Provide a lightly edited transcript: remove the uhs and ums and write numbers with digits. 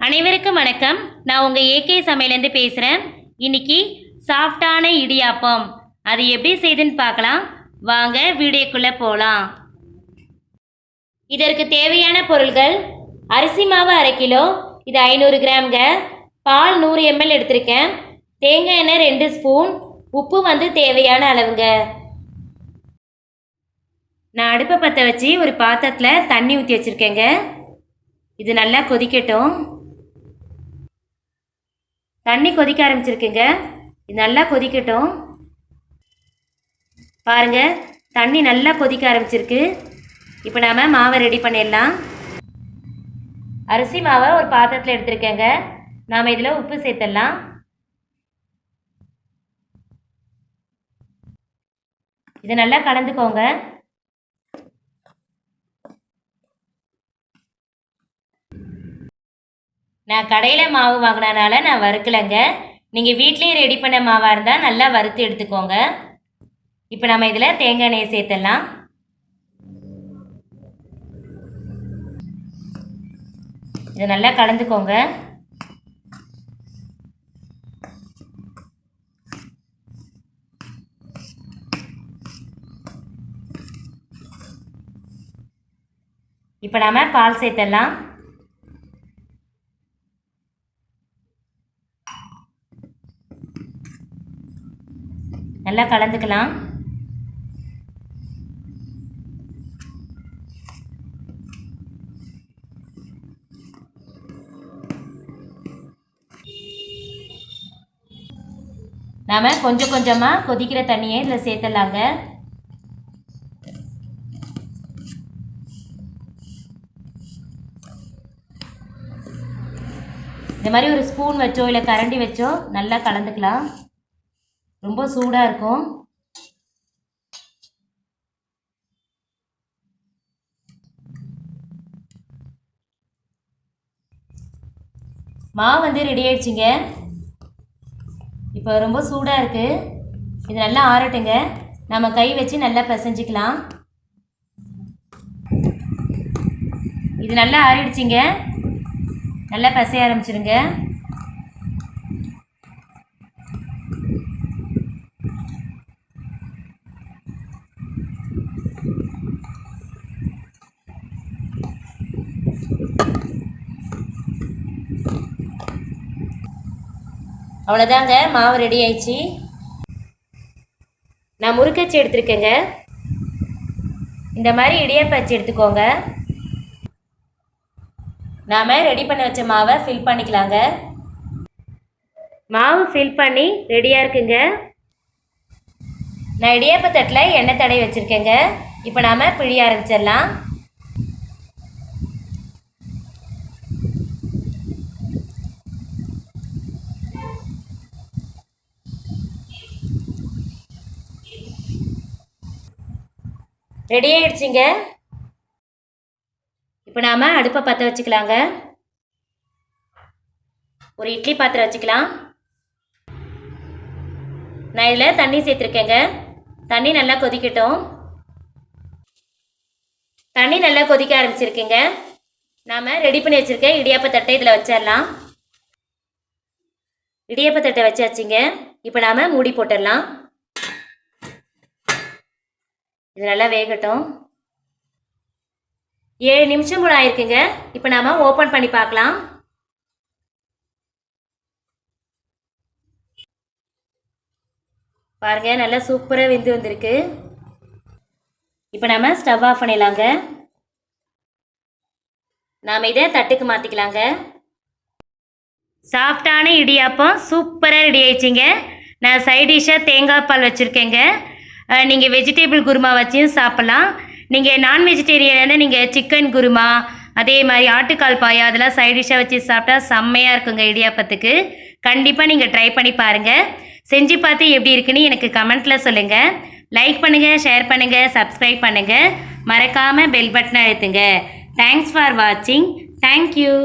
அனைவருக்கும் வணக்கம். நான் உங்கள் ஏகே சமையலேருந்து பேசுகிறேன். இன்னைக்கு சாஃப்டான இடியாப்பம் அது எப்படி செய்யுதுன்னு பார்க்கலாம். வாங்க வீடியோக்குள்ளே போகலாம். இதற்கு தேவையான பொருள்கள்: அரிசி மாவு 1/2 கிலோ, இது 500 கிராம்ங்க. பால் 100 ml எடுத்திருக்கேன். தேங்காய் எண்ணெய் 2 ஸ்பூன். உப்பு தேவையான அளவுங்க. நான் அடுப்பை பற்ற வச்சு ஒரு பாத்திரத்தில் தண்ணி ஊற்றி வச்சுருக்கேங்க. இது நல்லா கொதிக்கட்டும். தண்ணி கொதிக்க ஆரம்பிச்சிருக்குங்க. இது நல்லா கொதிக்கட்டும். பாருங்க, தண்ணி நல்லா கொதிக்க ஆரம்பிச்சிருக்கு. இப்போ நாம் மாவை ரெடி பண்ணிடலாம். அரிசி மாவை ஒரு பாத்திரத்தில் எடுத்துருக்கேங்க. நாம் இதில் உப்பு சேர்த்துடலாம். இதை நல்லா கலந்துக்கோங்க. நான் கடையில் மாவு வாங்கினனால நான் வறுக்கலைங்க. நீங்கள் வீட்லேயே ரெடி பண்ண மாவாக இருந்தால் நல்லா வறுத்து எடுத்துக்கோங்க. இப்போ நம்ம இதில் தேங்காய் எண்ணெயை சேர்த்துடலாம். இதை நல்லா கலந்துக்கோங்க. இப்போ நாம் பால் சேர்த்துடலாம். நல்லா கலந்துக்கலாம். நாம கொஞ்சம் கொஞ்சமாக கொதிக்கிற தண்ணியை இதில் சேர்த்துடலாங்க. இந்த மாதிரி ஒரு ஸ்பூன் வச்சோ இல்லை கரண்டி வச்சோ நல்லா கலந்துக்கலாம். ரொம்ப சூடாக இருக்கும். மாவு ரெடி ஆயிடுச்சுங்க. இப்போ ரொம்ப சூடாக இருக்குது. இது நல்லா ஆறட்டுங்க. நம்ம கை வச்சு நல்லா பிசைஞ்சிக்கலாம். இது நல்லா ஆறிடுச்சிங்க. நல்லா பிசைய ஆரம்பிச்சிருங்க. அவ்வளோதாங்க, மாவு ரெடி ஆயிடுச்சு. நான் முறுக்கச்சு எடுத்துருக்கேங்க. இந்த மாதிரி இடியாப்பம் எடுத்துக்கோங்க. நாம் ரெடி பண்ணி வச்ச மாவை ஃபில் பண்ணிக்கலாங்க. மாவு ஃபில் பண்ணி ரெடியாக இருக்குங்க. நான் இடியாப்ப தட்டில் எண்ணெய் தடவி வச்சுருக்கேங்க. இப்போ நாம் பிழிய ஆரம்பிச்சிடலாம். ரெடி ஆகிடுச்சிங்க. இப்போ நாம் அடுப்பை பற்ற வச்சுக்கலாங்க. ஒரு இட்லி பாத்திரம் வச்சுக்கலாம். நான் இதில் தண்ணி சேர்த்துருக்கேங்க. தண்ணி நல்லா கொதிக்கட்டும். தண்ணி நல்லா கொதிக்க ஆரம்பிச்சிருக்குங்க. நாம் ரெடி பண்ணி வச்சுருக்க இடியாப்ப தட்டை இதில் வச்சிடலாம். இடியாப்ப தட்டை வச்சாச்சுங்க. இப்போ நாம் மூடி போட்டுடலாம். இது நல்லா வேகட்டும். 7 நிமிஷம் கூட ஆயிருக்குங்க. இப்போ நாம் ஓப்பன் பண்ணி பார்க்கலாம். பாருங்க, நல்லா சூப்பராக வெந்து வந்திருக்கு. இப்போ நம்ம ஸ்டவ் ஆஃப் பண்ணிடலாங்க. நாம் இதை தட்டுக்கு மாற்றிக்கலாங்க. சாஃப்டான இடியாப்பம் சூப்பராக ரெடி ஆயிடுச்சிங்க. நான் சைட் டிஷ்ஷாக தேங்காய் பால் வச்சுருக்கேங்க. நீங்கள் வெஜிடபிள் குருமா வச்சும் சாப்பிட்லாம். நீங்கள் நான் வெஜிடேரியனாக நீங்கள் சிக்கன் குருமா, அதே மாதிரி ஆட்டுக்கால் பாயா, அதெல்லாம் சைட் டிஷ்ஷாக வச்சு சாப்பிட்டா செம்மையாக இருக்குங்க இடியாப்பத்துக்கு. கண்டிப்பாக நீங்கள் ட்ரை பண்ணி பாருங்கள். செஞ்சு பார்த்து எப்படி இருக்குன்னு எனக்கு கமெண்ட்டில் சொல்லுங்கள். லைக் பண்ணுங்கள், ஷேர் பண்ணுங்கள், சப்ஸ்கிரைப் பண்ணுங்கள். மறக்காமல் பெல் பட்டனை அழுத்துங்க. தேங்க்ஸ் ஃபார் வாட்சிங். தேங்க்யூ.